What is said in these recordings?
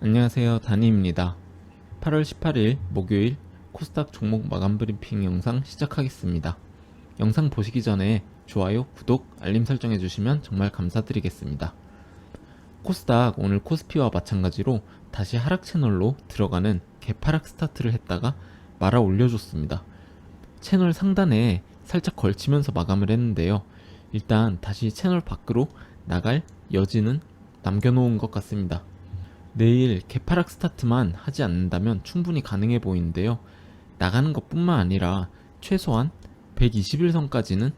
안녕하세요, 다니입니다. 8월 18일 목요일 코스닥 종목 마감 브리핑 영상 시작하겠습니다. 영상 보시기 전에 좋아요, 구독, 알림 설정해 주시면 정말 감사드리겠습니다. 코스닥 오늘 코스피와 마찬가지로 다시 하락 채널로 들어가는 개파락 스타트를 했다가 말아 올려줬습니다. 채널 상단에 살짝 걸치면서 마감을 했는데요. 일단 다시 채널 밖으로 나갈 여지는 남겨놓은 것 같습니다. 내일 개파락 스타트만 하지 않는다면 충분히 가능해 보이는데요. 나가는 것 뿐만 아니라 최소한 121선까지는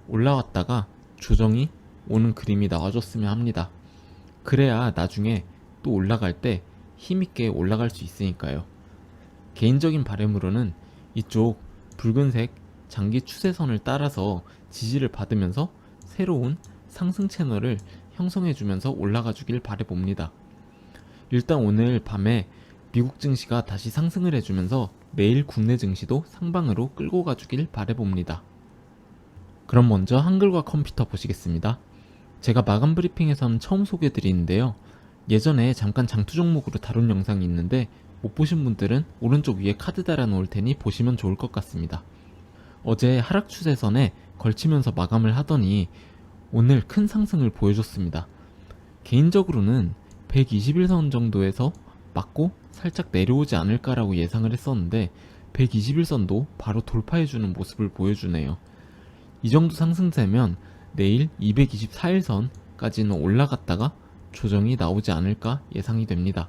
올라왔다가 조정이 오는 그림이 나와줬으면 합니다. 그래야 나중에 또 올라갈 때 힘있게 올라갈 수 있으니까요. 개인적인 바람으로는 이쪽 붉은색 장기 추세선을 따라서 지지를 받으면서 새로운 상승 채널을 형성해주면서 올라가 주길 바라봅니다. 일단 오늘 밤에 미국 증시가 다시 상승을 해주면서 내일 국내 증시도 상방으로 끌고 가주길 바라봅니다. 그럼 먼저 한글과 컴퓨터 보시겠습니다. 제가 마감 브리핑에선 처음 소개해드리는데요. 예전에 잠깐 장투 종목으로 다룬 영상이 있는데 못 보신 분들은 오른쪽 위에 카드 달아놓을 테니 보시면 좋을 것 같습니다. 어제 하락 추세선에 걸치면서 마감을 하더니 오늘 큰 상승을 보여줬습니다. 개인적으로는 121선 정도에서 맞고 살짝 내려오지 않을까라고 예상을 했었는데 121선도 바로 돌파해주는 모습을 보여주네요. 이 정도 상승세면 내일 224일선까지는 올라갔다가 조정이 나오지 않을까 예상이 됩니다.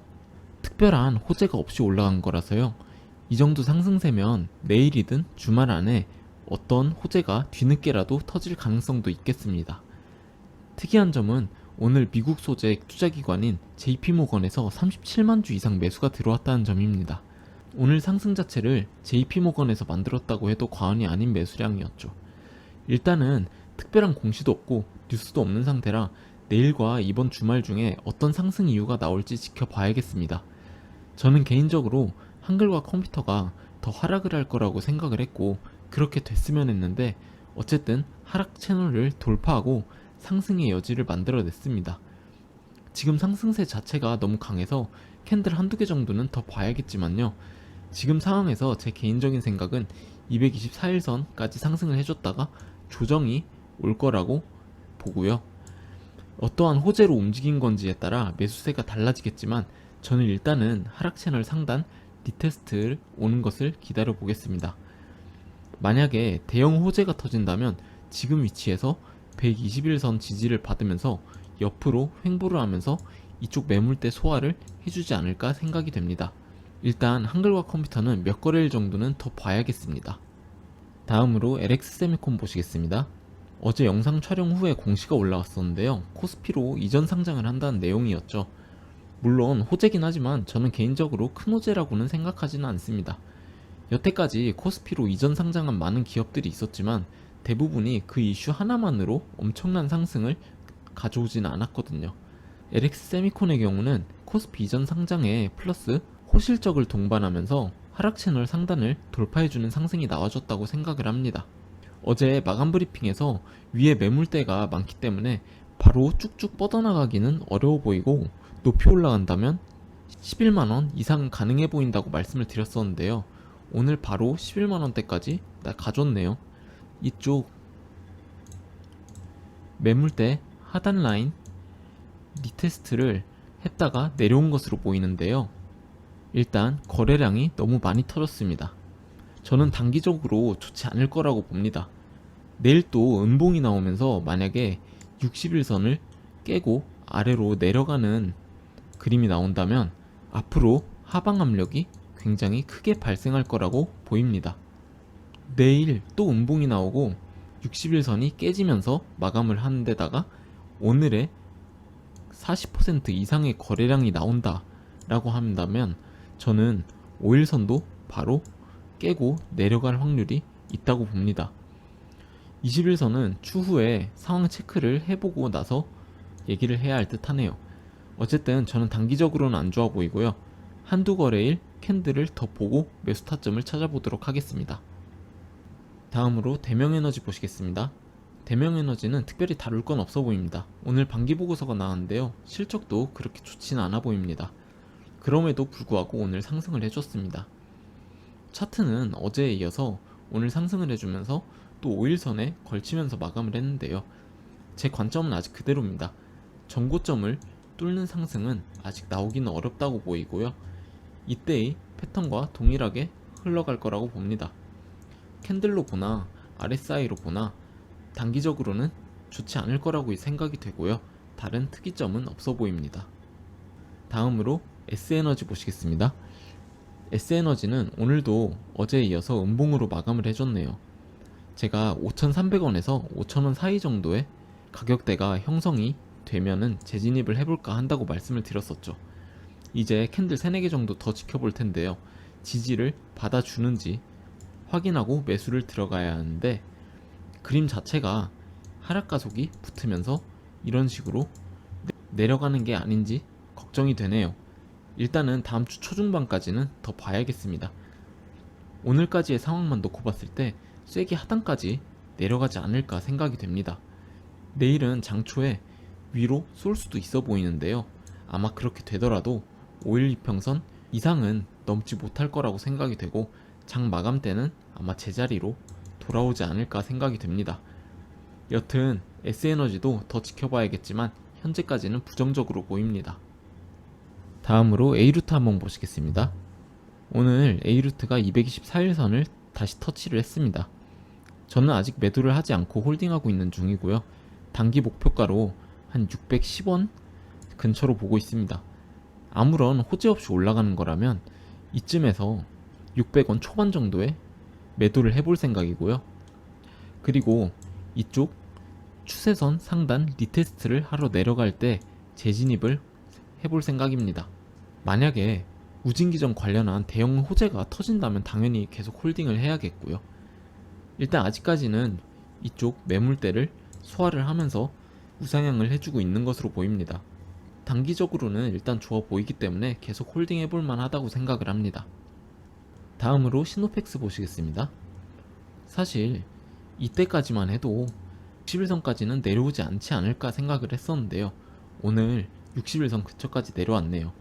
특별한 호재가 없이 올라간 거라서요. 이 정도 상승세면 내일이든 주말 안에 어떤 호재가 뒤늦게라도 터질 가능성도 있겠습니다. 특이한 점은 오늘 미국 소재 투자기관인 JP모건에서 37만 주 이상 매수가 들어왔다는 점입니다. 오늘 상승 자체를 JP모건에서 만들었다고 해도 과언이 아닌 매수량이었죠. 일단은 특별한 공시도 없고 뉴스도 없는 상태라 내일과 이번 주말 중에 어떤 상승 이유가 나올지 지켜봐야겠습니다. 저는 개인적으로 한글과 컴퓨터가 더 하락을 할 거라고 생각을 했고 그렇게 됐으면 했는데 어쨌든 하락 채널을 돌파하고 상승의 여지를 만들어냈습니다. 지금 상승세 자체가 너무 강해서 캔들 한두 개 정도는 더 봐야겠지만요. 지금 상황에서 제 개인적인 생각은 224일선까지 상승을 해줬다가 조정이 올 거라고 보고요. 어떠한 호재로 움직인 건지에 따라 매수세가 달라지겠지만 저는 일단은 하락 채널 상단 리테스트를 오는 것을 기다려 보겠습니다. 만약에 대형 호재가 터진다면 지금 위치에서 121선 지지를 받으면서 옆으로 횡보를 하면서 이쪽 매물대 소화를 해주지 않을까 생각이 됩니다. 일단 한글과 컴퓨터는 몇 거래일 정도는 더 봐야겠습니다. 다음으로 LX세미콘 보시겠습니다. 어제 영상 촬영 후에 공시가 올라왔었는데요. 코스피로 이전 상장을 한다는 내용이었죠. 물론 호재긴 하지만 저는 개인적으로 큰 호재라고는 생각하지는 않습니다. 여태까지 코스피로 이전 상장한 많은 기업들이 있었지만 대부분이 그 이슈 하나만으로 엄청난 상승을 가져오지는 않았거든요. LX세미콘의 경우는 코스피 이전 상장에 플러스 호실적을 동반하면서 하락 채널 상단을 돌파해주는 상승이 나와줬다고 생각을 합니다. 어제 마감 브리핑에서 위에 매물대가 많기 때문에 바로 쭉쭉 뻗어나가기는 어려워 보이고 높이 올라간다면 11만원 이상 가능해 보인다고 말씀을 드렸었는데요. 오늘 바로 11만원대까지 가졌네요. 이쪽 매물대 하단 라인 리테스트를 했다가 내려온 것으로 보이는데요. 일단 거래량이 너무 많이 터졌습니다. 저는 단기적으로 좋지 않을 거라고 봅니다. 내일 또 음봉이 나오면서 만약에 60일선을 깨고 아래로 내려가는 그림이 나온다면 앞으로 하방 압력이 굉장히 크게 발생할 거라고 보입니다. 내일 또 음봉이 나오고 60일선이 깨지면서 마감을 하는 데다가 오늘의 40% 이상의 거래량이 나온다 라고 한다면 저는 5일선도 바로 깨고 내려갈 확률이 있다고 봅니다. 20일선은 추후에 상황 체크를 해보고 나서 얘기를 해야 할 듯 하네요. 어쨌든 저는 단기적으로는 안 좋아 보이고요. 한두 거래일 캔들을 더 보고 매수 타점을 찾아보도록 하겠습니다. 다음으로 대명에너지 보시겠습니다. 대명에너지는 특별히 다룰 건 없어 보입니다. 오늘 반기보고서가 나왔는데요. 실적도 그렇게 좋지는 않아 보입니다. 그럼에도 불구하고 오늘 상승을 해줬습니다. 차트는 어제에 이어서 오늘 상승을 해주면서 또 5일선에 걸치면서 마감을 했는데요. 제 관점은 아직 그대로입니다. 전고점을 뚫는 상승은 아직 나오기는 어렵다고 보이고요. 이때의 패턴과 동일하게 흘러갈 거라고 봅니다. 캔들로 보나 RSI로 보나 단기적으로는 좋지 않을 거라고 생각이 되고요. 다른 특이점은 없어 보입니다. 다음으로 S에너지 보시겠습니다. S에너지는 오늘도 어제에 이어서 음봉으로 마감을 해줬네요. 제가 5,300원에서 5,000원 사이 정도의 가격대가 형성이 되면은 재진입을 해볼까 한다고 말씀을 드렸었죠. 이제 캔들 3, 4개 정도 더 지켜볼 텐데요. 지지를 받아주는지 확인하고 매수를 들어가야 하는데, 그림 자체가 하락 가속이 붙으면서 이런 식으로 내려가는 게 아닌지 걱정이 되네요. 일단은 다음 주 초중반까지는 더 봐야겠습니다. 오늘까지의 상황만 놓고 봤을 때 쐐기 하단까지 내려가지 않을까 생각이 됩니다. 내일은 장초에 위로 쏠 수도 있어 보이는데요. 아마 그렇게 되더라도 5일 이평선 이상은 넘지 못할 거라고 생각이 되고, 장 마감 때는 아마 제자리로 돌아오지 않을까 생각이 됩니다. 여튼 S에너지도 더 지켜봐야겠지만 현재까지는 부정적으로 보입니다. 다음으로 A루트 한번 보시겠습니다. 오늘 A루트가 224일선을 다시 터치를 했습니다. 저는 아직 매도를 하지 않고 홀딩하고 있는 중이고요. 단기 목표가로 한 610원 근처로 보고 있습니다. 아무런 호재 없이 올라가는 거라면 이쯤에서 600원 초반 정도에 매도를 해볼 생각이고요. 그리고 이쪽 추세선 상단 리테스트를 하러 내려갈 때 재진입을 해볼 생각입니다. 만약에 우진기전 관련한 대형 호재가 터진다면 당연히 계속 홀딩을 해야겠고요. 일단 아직까지는 이쪽 매물대를 소화를 하면서 우상향을 해주고 있는 것으로 보입니다. 단기적으로는 일단 좋아 보이기 때문에 계속 홀딩 해볼 만하다고 생각을 합니다. 다음으로 시노펙스 보시겠습니다. 사실 이때까지만 해도 60일선까지는 내려오지 않지 않을까 생각을 했었는데요. 오늘 60일선 근처까지 내려왔네요.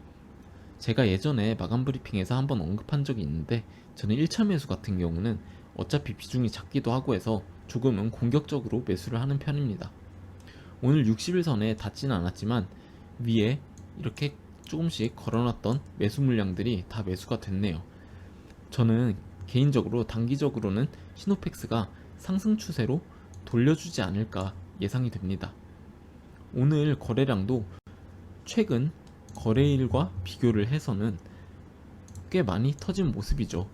제가 예전에 마감 브리핑에서 한번 언급한 적이 있는데, 저는 1차 매수 같은 경우는 어차피 비중이 작기도 하고 해서 조금은 공격적으로 매수를 하는 편입니다. 오늘 60일선에 닿지는 않았지만 위에 이렇게 조금씩 걸어놨던 매수 물량들이 다 매수가 됐네요. 저는 개인적으로 단기적으로는 시노펙스가 상승 추세로 돌려주지 않을까 예상이 됩니다. 오늘 거래량도 최근 거래일과 비교를 해서는 꽤 많이 터진 모습이죠.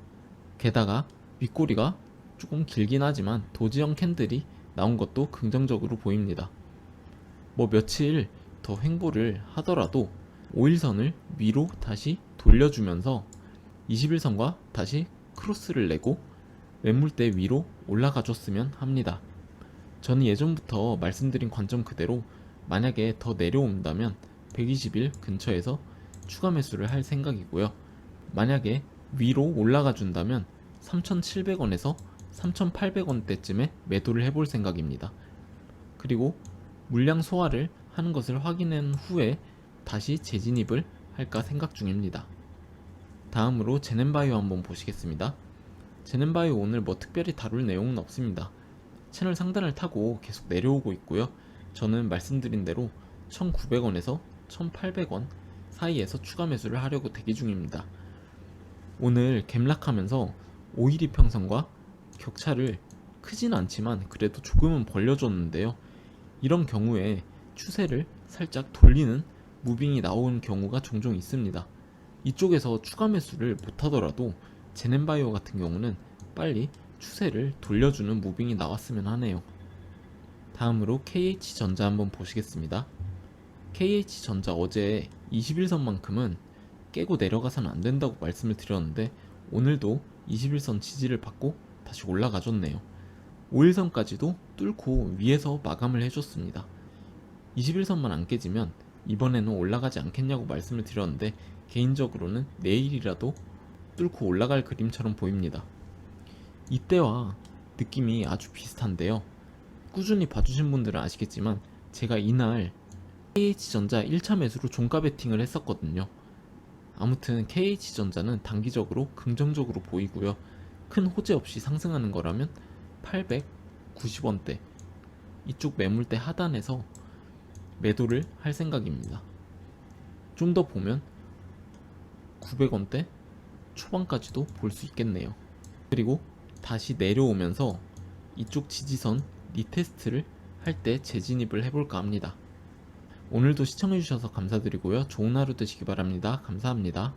게다가 윗꼬리가 조금 길긴 하지만 도지형 캔들이 나온 것도 긍정적으로 보입니다. 뭐 며칠 더 횡보를 하더라도 5일선을 위로 다시 돌려주면서 21선과 다시 크로스를 내고 매물대 위로 올라가 줬으면 합니다. 저는 예전부터 말씀드린 관점 그대로 만약에 더 내려온다면 120일 근처에서 추가 매수를 할 생각이고요. 만약에 위로 올라가 준다면 3,700원에서 3,800원대쯤에 매도를 해볼 생각입니다. 그리고 물량 소화를 하는 것을 확인한 후에 다시 재진입을 할까 생각 중입니다. 다음으로 제넨바이오 한번 보시겠습니다. 제넨바이오 오늘 뭐 특별히 다룰 내용은 없습니다. 채널 상단을 타고 계속 내려오고 있고요. 저는 말씀드린 대로 1,900원에서 1,800원 사이에서 추가 매수를 하려고 대기 중입니다. 오늘 갭락하면서 5일 이평선과 격차를 크진 않지만 그래도 조금은 벌려줬는데요. 이런 경우에 추세를 살짝 돌리는 무빙이 나오는 경우가 종종 있습니다. 이쪽에서 추가 매수를 못하더라도 제넨바이오 같은 경우는 빨리 추세를 돌려주는 무빙이 나왔으면 하네요. 다음으로 KH전자 한번 보시겠습니다. KH전자 어제 21선만큼은 깨고 내려가서는 안 된다고 말씀을 드렸는데 오늘도 21선 지지를 받고 다시 올라가줬네요. 5일선까지도 뚫고 위에서 마감을 해줬습니다. 21선만 안 깨지면 이번에는 올라가지 않겠냐고 말씀을 드렸는데 개인적으로는 내일이라도 뚫고 올라갈 그림처럼 보입니다. 이때와 느낌이 아주 비슷한데요. 꾸준히 봐주신 분들은 아시겠지만 제가 이날 KH전자 1차 매수로 종가 베팅을 했었거든요. 아무튼 KH전자는 단기적으로 긍정적으로 보이고요. 큰 호재 없이 상승하는 거라면 890원대 이쪽 매물대 하단에서 매도를 할 생각입니다. 좀 더 보면 900원대 초반까지도 볼 수 있겠네요. 그리고 다시 내려오면서 이쪽 지지선 리테스트를 할 때 재진입을 해볼까 합니다. 오늘도 시청해주셔서 감사드리고요. 좋은 하루 되시기 바랍니다. 감사합니다.